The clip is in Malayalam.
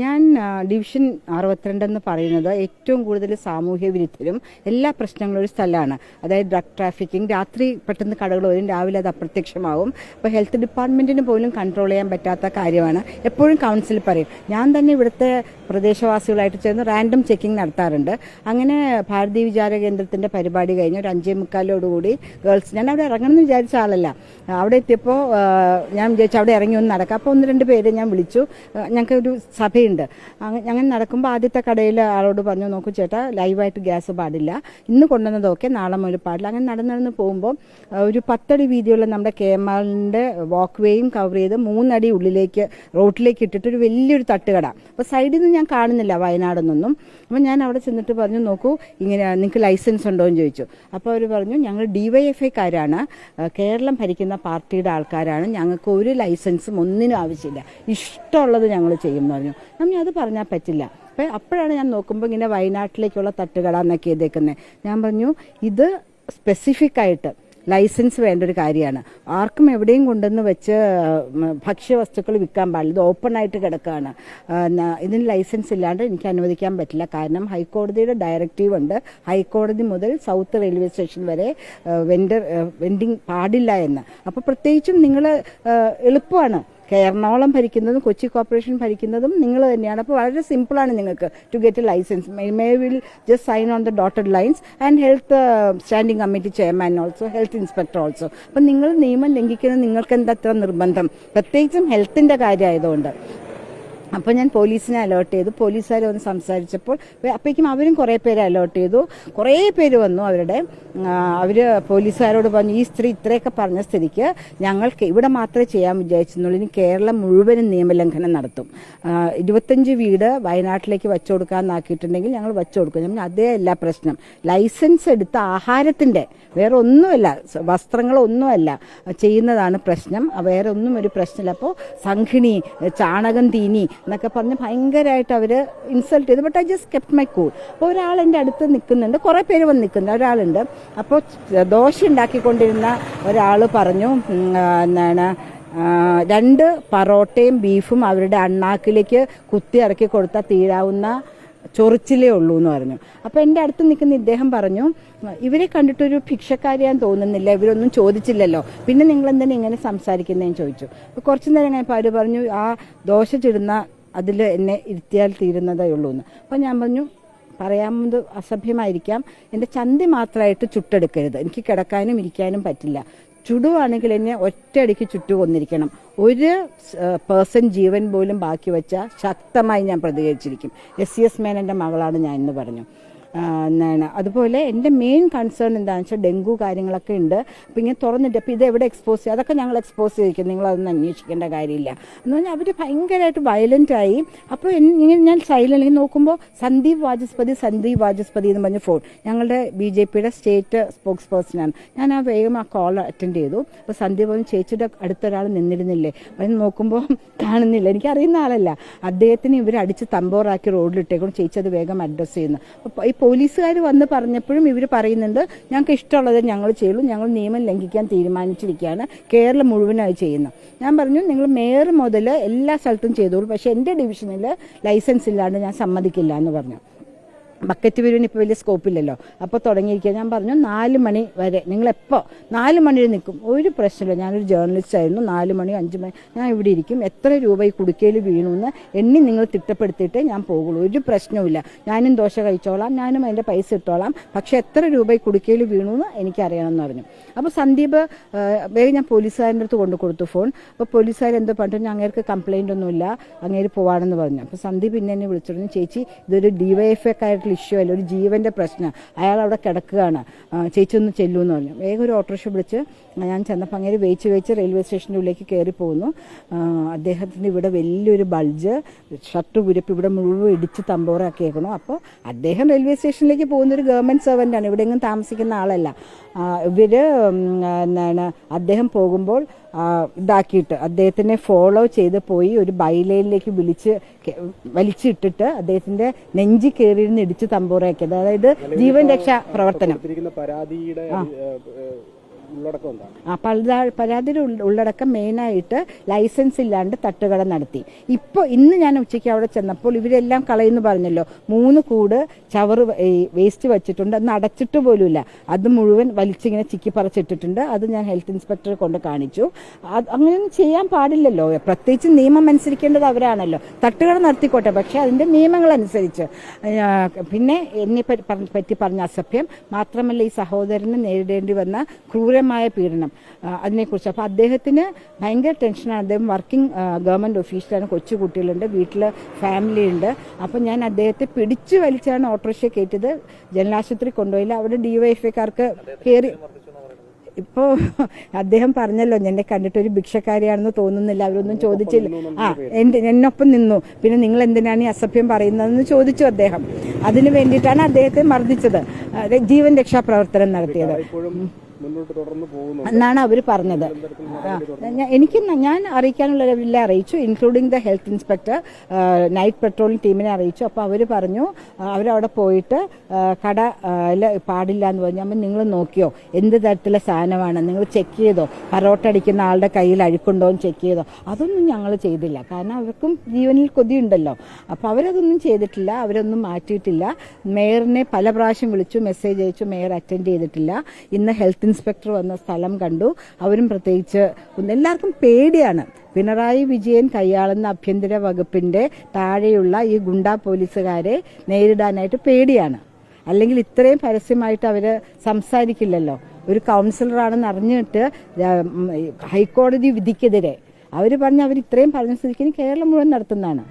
ഞാൻ ഡിവിഷൻ 62 എന്ന് പറയുന്നത് ഏറ്റവും കൂടുതൽ സാമൂഹ്യ വിരുദ്ധരും എല്ലാ പ്രശ്നങ്ങളും ഒരു സ്ഥലമാണ്. അതായത് ഡ്രഗ് ട്രാഫിക്കിംഗ്, രാത്രി പെട്ടെന്ന് കടകൾ വരും, രാവിലെ അത് അപ്രത്യക്ഷമാവും. അപ്പോൾ ഹെൽത്ത് ഡിപ്പാർട്ട്മെൻറ്റിന് പോലും കൺട്രോൾ ചെയ്യാൻ പറ്റാത്ത കാര്യമാണ്. എപ്പോഴും കൗൺസിൽ പറയും. ഞാൻ തന്നെ ഇവിടുത്തെ പ്രദേശവാസികളായിട്ട് ചേർന്ന് റാൻഡം ചെക്കിംഗ് നടത്താറുണ്ട്. അങ്ങനെ ഭാരതീയ വിചാര കേന്ദ്രത്തിൻ്റെ പരിപാടി കഴിഞ്ഞ് ഒരു 5:45 ഗേൾസ്, ഞാൻ അവിടെ ഇറങ്ങണമെന്ന് വിചാരിച്ച ആളല്ല. അവിടെ എത്തിയപ്പോൾ ഞാൻ വിചാരിച്ചു അവിടെ ഇറങ്ങി ഒന്ന് നടക്കാം. അപ്പോൾ 1-2 പേര് ഞാൻ വിളിച്ചു. ഞങ്ങൾക്ക് ഒരു സഭയുണ്ട്. അങ്ങനെ നടക്കുമ്പോൾ ആദ്യത്തെ കടയിൽ ആളോട് പറഞ്ഞു, നോക്കൂ ചേട്ടാ, ലൈവായിട്ട് ഗ്യാസ് പാടില്ല, ഇന്ന് കൊണ്ടുവന്നതൊക്കെ നാളെ മുതൽ പാടില്ല. അങ്ങനെ നടന്ന് പോകുമ്പോൾ ഒരു 10 അടി വീതിയുള്ള നമ്മുടെ KMRന്റെ വാക്ക് വേയും കവർ ചെയ്ത് 3 അടി ഉള്ളിലേക്ക് റോട്ടിലേക്ക് ഇട്ടിട്ട് ഒരു വലിയൊരു തട്ടുകട. അപ്പോൾ സൈഡിൽ നിന്ന് ഞാൻ കാണുന്നില്ല വയനാടെന്നൊന്നും. അപ്പോൾ ഞാൻ അവിടെ ചെന്നിട്ട് പറഞ്ഞു, നോക്കൂ, ഇങ്ങനെ നിങ്ങൾക്ക് ലൈസൻസ് ഉണ്ടോ എന്ന് ചോദിച്ചു. അപ്പോൾ അവർ പറഞ്ഞു, ഞങ്ങൾ DYFIക്കാരാണ്, കേരളം ഭരിക്കുന്ന പാർട്ടിയുടെ ആൾക്കാരാണ്, ഞങ്ങൾക്ക് ഒരു ലൈസൻസും ഒന്നിനും ആവശ്യമില്ല, ഇഷ്ടമുള്ളത് ഞങ്ങൾ ചെയ്യും എന്ന് പറഞ്ഞു. നമ്മൾ അത് പറഞ്ഞാൽ പറ്റില്ല. അപ്പോഴാണ് ഞാൻ നോക്കുമ്പോൾ ഇങ്ങനെ വയനാട്ടിലേക്കുള്ള തട്ടുകട എന്നൊക്കെ ചെയ്തേക്കുന്നത്. ഞാൻ പറഞ്ഞു, ഇത് സ്പെസിഫിക് ആയിട്ട് ലൈസൻസ് വേണ്ട ഒരു കാര്യമാണ്. ആർക്കും എവിടെയും കൊണ്ടുവന്ന് വെച്ച് ഭക്ഷ്യവസ്തുക്കൾ വിൽക്കാൻ പാടില്ല. ഇത് ഓപ്പൺ ആയിട്ട് കിടക്കുകയാണ്. ഇതിന് ലൈസൻസ് ഇല്ലാണ്ട് എനിക്ക് അനുവദിക്കാൻ പറ്റില്ല. കാരണം ഹൈക്കോടതിയുടെ ഡയറക്റ്റീവ് ഉണ്ട്, ഹൈക്കോടതി മുതൽ സൗത്ത് റെയിൽവേ സ്റ്റേഷൻ വരെ വെൻഡിങ് പാടില്ല എന്ന്. അപ്പോൾ പ്രത്യേകിച്ചും നിങ്ങൾ എളുപ്പമാണ്. എറണാകുളം ഭരിക്കുന്നതും കൊച്ചി കോർപ്പറേഷൻ ഭരിക്കുന്നതും നിങ്ങൾ തന്നെയാണ്. അപ്പോൾ വളരെ സിമ്പിളാണ് നിങ്ങൾക്ക് to get a licence. May will just sign on the dotted lines and health standing committee chairman also, health inspector also. അപ്പം നിങ്ങൾ നിയമം ലംഘിക്കുന്നത് നിങ്ങൾക്ക് എന്താ അത്ര നിർബന്ധം, പ്രത്യേകിച്ചും ഹെൽത്തിൻ്റെ കാര്യമായതുകൊണ്ട്. അപ്പോൾ ഞാൻ പോലീസിനെ അലേർട്ട് ചെയ്തു. പോലീസുകാർ വന്ന് സംസാരിച്ചപ്പോൾ അപ്പോഴേക്കും അവരും കുറേ പേരെ അലേർട്ട് ചെയ്തു. കുറേ പേര് വന്നു. അവർ പോലീസുകാരോട് പറഞ്ഞു, ഈ സ്ത്രീ ഇത്രയൊക്കെ പറഞ്ഞ സ്ഥിതിക്ക് ഞങ്ങൾക്ക് ഇവിടെ മാത്രമേ ചെയ്യാൻ വിചാരിച്ചെന്നുള്ളൂ, ഇനി കേരളം മുഴുവനും നിയമലംഘനം നടത്തും. 25 വീട് വയനാട്ടിലേക്ക് വച്ചു കൊടുക്കാമെന്നാക്കിയിട്ടുണ്ടെങ്കിൽ ഞങ്ങൾ വച്ചു കൊടുക്കും. അതേ അല്ല പ്രശ്നം. ലൈസൻസ് എടുത്ത ആഹാരത്തിൻ്റെ, വേറെ ഒന്നുമല്ല, വസ്ത്രങ്ങളൊന്നുമല്ല ചെയ്യുന്നതാണ് പ്രശ്നം. വേറെ ഒന്നും ഒരു പ്രശ്നമില്ല. അപ്പോൾ സംഘിണി, ചാണകം തീനി എന്നൊക്കെ പറഞ്ഞ് ഭയങ്കരമായിട്ട് അവർ ഇൻസൾട്ട് ചെയ്തു. But I just kept my cool. അപ്പോൾ ഒരാൾ എൻ്റെ അടുത്ത് നിൽക്കുന്നുണ്ട്, കുറേ പേര് വന്ന് നിൽക്കുന്ന ഒരാളുണ്ട്. അപ്പോൾ ദോശ ഉണ്ടാക്കിക്കൊണ്ടിരുന്ന ഒരാൾ പറഞ്ഞു, എന്താണ്, 2 പൊറോട്ടയും ബീഫും അവരുടെ അണ്ണാക്കിലേക്ക് കുത്തി ഇറക്കി കൊടുത്താൽ തീരാവുന്ന ചൊറിച്ചിലേ ഉള്ളൂ എന്ന് പറഞ്ഞു. അപ്പോൾ എൻ്റെ അടുത്ത് നിൽക്കുന്ന ഇദ്ദേഹം പറഞ്ഞു, ഇവരെ കണ്ടിട്ടൊരു ഭിക്ഷക്കാരിയാൻ തോന്നുന്നില്ല, ഇവരൊന്നും ചോദിച്ചില്ലല്ലോ, പിന്നെ നിങ്ങൾ എന്തിനാ ഇങ്ങനെ സംസാരിക്കുന്നതെന്ന് ചോദിച്ചു. അപ്പോൾ കുറച്ച് നേരം കഴിഞ്ഞപ്പോൾ അവർ പറഞ്ഞു, ആ ദോശ ചുടുന്ന അതിൽ എന്നെ ഇരുത്തിയാൽ തീരുന്നതേ ഉള്ളൂ എന്ന്. അപ്പോൾ ഞാൻ പറഞ്ഞു, പറയാവുന്നത് അസഭ്യമായിരിക്കാം, എൻ്റെ ചന്തി മാത്രമായിട്ട് ചുട്ടെടുക്കരുത്, എനിക്ക് കിടക്കാനും ഇരിക്കാനും പറ്റില്ല. ചുടുവാണെങ്കിൽ എന്നെ ഒറ്റയടിക്ക് ചുട്ടു കൊന്നിരിക്കണം. ഒരു പേഴ്സൺ ജീവൻ പോലും ബാക്കി വെച്ചാൽ ശക്തമായി ഞാൻ പ്രതികരിച്ചിരിക്കും. SCS മേനൻ്റെ മകളാണ് ഞാൻ എന്ന് പറഞ്ഞു. അതുപോലെ എൻ്റെ മെയിൻ കൺസേൺ എന്താണെന്ന് വെച്ചാൽ ഡെങ്കു കാര്യങ്ങളൊക്കെ ഉണ്ട്. അപ്പോൾ ഇങ്ങനെ തുറന്നിട്ട് അപ്പോൾ ഇത് എവിടെ എക്സ്പോസ് ചെയ്യുക, അതൊക്കെ ഞങ്ങൾ എക്സ്പോസ് ചെയ്തിരിക്കും, നിങ്ങളതൊന്നും അന്വേഷിക്കേണ്ട കാര്യമില്ല എന്ന് പറഞ്ഞാൽ അവർ ഭയങ്കരമായിട്ട് വയലൻ്റായി. അപ്പോൾ ഇങ്ങനെ ഞാൻ സൈലൻ്റ് നോക്കുമ്പോൾ സന്ദീപ് വാചസ്പതി എന്ന് പറഞ്ഞ ഫോൺ, ഞങ്ങളുടെ BJPയുടെ സ്റ്റേറ്റ് സ്പോക്സ് പേഴ്സണാണ്. ഞാൻ വേഗം ആ കോൾ അറ്റൻഡ് ചെയ്തു. അപ്പോൾ സന്ദീപ് പറഞ്ഞു, ചേച്ചിയുടെ അടുത്തൊരാൾ നിന്നിരുന്നില്ലേ, അപ്പം നോക്കുമ്പോൾ കാണുന്നില്ല, എനിക്കറിയുന്ന ആളല്ല, അദ്ദേഹത്തിന് ഇവർ അടിച്ച് തമ്പോറാക്കി റോഡിലിട്ടേക്കും, ചേച്ചി അത് വേഗം അഡ്രസ്സ് ചെയ്യുന്നു. അപ്പോൾ ഈ പോലീസുകാർ വന്ന് പറഞ്ഞപ്പോഴും ഇവർ പറയുന്നുണ്ട്, ഞങ്ങൾക്ക് ഇഷ്ടമുള്ളത് ഞങ്ങൾ ചെയ്യുള്ളൂ, ഞങ്ങൾ നിയമം ലംഘിക്കാൻ തീരുമാനിച്ചിരിക്കുകയാണ്, കേരളം മുഴുവനായി ചെയ്യുന്നു. ഞാൻ പറഞ്ഞു, നിങ്ങൾ മേയർ മുതൽ എല്ലാ സ്ഥലത്തും ചെയ്തോളൂ, പക്ഷേ എൻ്റെ ഡിവിഷനിൽ ലൈസൻസ് ഇല്ലാണ്ട് ഞാൻ സമ്മതിക്കില്ല എന്ന് പറഞ്ഞു. ബക്കറ്റ് വീടിന് ഇപ്പോൾ വലിയ സ്കോപ്പില്ലല്ലോ. അപ്പോൾ തുടങ്ങിയിരിക്കുക. ഞാൻ പറഞ്ഞു, 4 മണി വരെ നിങ്ങളെപ്പോൾ 4 മണിയിൽ നിൽക്കും, ഒരു പ്രശ്നമില്ല, ഞാനൊരു ജേർണലിസ്റ്റ് ആയിരുന്നു, 4 മണി 5 മണി ഞാൻ ഇവിടെ ഇരിക്കും, എത്ര രൂപ ഈ കുടുക്കയിൽ വീണുവെന്ന് എണ്ണി നിങ്ങൾ തിട്ടപ്പെടുത്തിയിട്ടേ ഞാൻ പോകുള്ളൂ, ഒരു പ്രശ്നവുമില്ല, ഞാനും ദോശ കഴിച്ചോളാം, ഞാനും അതിൻ്റെ പൈസ ഇട്ടോളാം, പക്ഷേ എത്ര രൂപ ഈ കുടുക്കയിൽ വീണുവെന്ന് എനിക്കറിയണമെന്ന് പറഞ്ഞു. അപ്പോൾ സന്ദീപ് വേഗം ഞാൻ പോലീസുകാരൻ്റെ അടുത്ത് കൊണ്ടു കൊടുത്തു ഫോൺ. അപ്പോൾ പോലീസുകാർ എന്തോ പറഞ്ഞു, അങ്ങേർക്ക് കംപ്ലയിൻ്റ് ഒന്നുമില്ല, അങ്ങേര് പോവാണെന്ന് പറഞ്ഞു. അപ്പോൾ സന്ദീപ് പിന്നെ എന്നെ വിളിച്ചിരുന്നു, ചേച്ചി ഇതൊരു DYFIക്കായിട്ടുള്ള ഇഷ്യൂ അല്ല, ഒരു ജീവൻ്റെ പ്രശ്നം, അയാൾ അവിടെ കിടക്കുകയാണ്, ചേച്ചി ഒന്ന് ചെല്ലുമെന്ന് പറഞ്ഞു. വേഗം ഒരു ഓട്ടോറിക്ഷ വിളിച്ച് ഞാൻ ചെന്നപ്പോൾ അങ്ങേര് വേച്ച് റെയിൽവേ സ്റ്റേഷൻ്റെ ഉള്ളിലേക്ക് കയറി പോകുന്നു. അദ്ദേഹത്തിൻ്റെ ഇവിടെ വലിയൊരു ബൾജ്, ഷർട്ട് പുരപ്പ് ഇവിടെ മുഴുവൻ ഇടിച്ച് തമ്പോറാക്കിയേക്കണു. അപ്പോൾ അദ്ദേഹം റെയിൽവേ സ്റ്റേഷനിലേക്ക് പോകുന്നൊരു ഗവൺമെൻറ് സെർവൻ്റാണ്, ഇവിടെ എങ്ങും താമസിക്കുന്ന ആളല്ല. അദ്ദേഹം പോകുമ്പോൾ ഇതാക്കിയിട്ട് അദ്ദേഹത്തിനെ ഫോളോ ചെയ്ത് പോയി ഒരു ബൈലൈനിലേക്ക് വലിച്ചിട്ടിട്ട് അദ്ദേഹത്തിന്റെ നെഞ്ചി കയറിയിരുന്ന് ഇടിച്ച് തമ്പോറാക്കിയത്. അതായത് ജീവൻ രക്ഷാ പ്രവർത്തനം. പരാതിയുടെ ഉള്ളടക്കം മെയിനായിട്ട് ലൈസൻസ് ഇല്ലാണ്ട് തട്ടുകട നടത്തി. ഇന്ന് ഞാൻ ഉച്ചയ്ക്ക് അവിടെ ചെന്നപ്പോൾ ഇവരെല്ലാം കളയുന്നു പറഞ്ഞല്ലോ, 3 കൂട് ചവറ് വേസ്റ്റ് വെച്ചിട്ടുണ്ട്, അന്ന് അടച്ചിട്ട് പോലുമില്ല. അത് മുഴുവൻ വലിച്ചിങ്ങനെ ചിക്കി പറിച്ചിട്ടിട്ടുണ്ട്. അത് ഞാൻ ഹെൽത്ത് ഇൻസ്പെക്ടറെ കൊണ്ട് കാണിച്ചു. അങ്ങനെയൊന്നും ചെയ്യാൻ പാടില്ലല്ലോ, പ്രത്യേകിച്ച് നിയമം അനുസരിക്കേണ്ടത് അവരാണല്ലോ. തട്ടുകട നടത്തിക്കോട്ടെ, പക്ഷെ അതിൻ്റെ നിയമങ്ങൾ അനുസരിച്ച്. പിന്നെ എന്നെ പറ്റി പറഞ്ഞ അസഭ്യം മാത്രമല്ല, ഈ സഹോദരന് നേരിടേണ്ടി വന്ന ക്രൂരമായ പീഡനം, അതിനെക്കുറിച്ച്. അപ്പോൾ അദ്ദേഹത്തിന് ഭയങ്കര ടെൻഷനാണ്. അദ്ദേഹം വർക്കിംഗ് ഗവൺമെൻറ് ഓഫീസിലാണ്, കൊച്ചുകുട്ടികളുണ്ട്, വീട്ടിൽ ഫാമിലി ഉണ്ട്. അപ്പോൾ ഞാൻ അദ്ദേഹത്തെ പിടിച്ചു വലിച്ചാണ് ഓട്ടോറിക്ഷ കയറ്റിയത്. ജനലാശുപത്രി കൊണ്ടുപോയില്ല. അവിടെ DYFIക്കാർക്ക് കയറി. ഇപ്പോൾ അദ്ദേഹം പറഞ്ഞല്ലോ, എന്നെ കണ്ടിട്ടൊരു ഭിക്ഷക്കാരിയാണെന്ന് തോന്നുന്നില്ല, അവരൊന്നും ചോദിച്ചില്ല. എന്നൊപ്പം നിന്നു. പിന്നെ നിങ്ങൾ എന്തിനാണ് ഈ അസഭ്യം പറയുന്നതെന്ന് ചോദിച്ചു അദ്ദേഹം. അതിനു വേണ്ടിയിട്ടാണ് അദ്ദേഹത്തെ മർദ്ദിച്ചത്, ജീവൻ രക്ഷാപ്രവർത്തനം നടത്തിയത് എന്നാണ് അവർ പറഞ്ഞത്. ഞാൻ അറിയിക്കാനുള്ളവരെല്ലാം അറിയിച്ചു, including the health inspector, night patrolling ടീമിനെ അറിയിച്ചു. അപ്പോൾ അവർ പറഞ്ഞു അവരവിടെ പോയിട്ട് കട പാടില്ല എന്ന് പറഞ്ഞു. അപ്പം നിങ്ങൾ നോക്കിയോ എന്ത് തരത്തിലെ സാധനമാണ്, നിങ്ങൾ ചെക്ക് ചെയ്തോ, പറോട്ട അടിക്കുന്ന ആളുടെ കയ്യിൽ അഴുക്കുണ്ടോ എന്ന് ചെക്ക് ചെയ്തോ? അതൊന്നും ഞങ്ങൾ ചെയ്തില്ല, കാരണം അവർക്കും ജീവനിൽ കൊതിയുണ്ടല്ലോ. അപ്പോൾ അവരതൊന്നും ചെയ്തിട്ടില്ല, അവരൊന്നും മാറ്റിയിട്ടില്ല. മേയറിനെ പല പ്രാവശ്യം വിളിച്ചു, മെസ്സേജ് അയച്ചു, മേയർ അറ്റൻഡ് ചെയ്തിട്ടില്ല. ഇന്ന് ഹെൽത്ത് ഇൻസ്പെക്ടർ വന്ന സ്ഥലം കണ്ടു. അവരും പ്രത്യേകിച്ച് എല്ലാവർക്കും പേടിയാണ്. പിണറായി വിജയൻ കൈയാളുന്ന ആഭ്യന്തര വകുപ്പിന്റെ താഴെയുള്ള ഈ ഗുണ്ടാ പോലീസുകാരെ നേരിടാനായിട്ട് പേടിയാണ്. അല്ലെങ്കിൽ ഇത്രയും പരസ്യമായിട്ട് അവർ സംസാരിക്കില്ലല്ലോ. ഒരു കൗൺസിലറാണെന്ന് അറിഞ്ഞിട്ട് ഹൈക്കോടതി വിധിക്കെതിരെ അവർ പറഞ്ഞ് അവർ ഇത്രയും പറഞ്ഞ സ്ഥിതിക്ക് കേരളം മുഴുവൻ നടത്തുന്നതാണ്.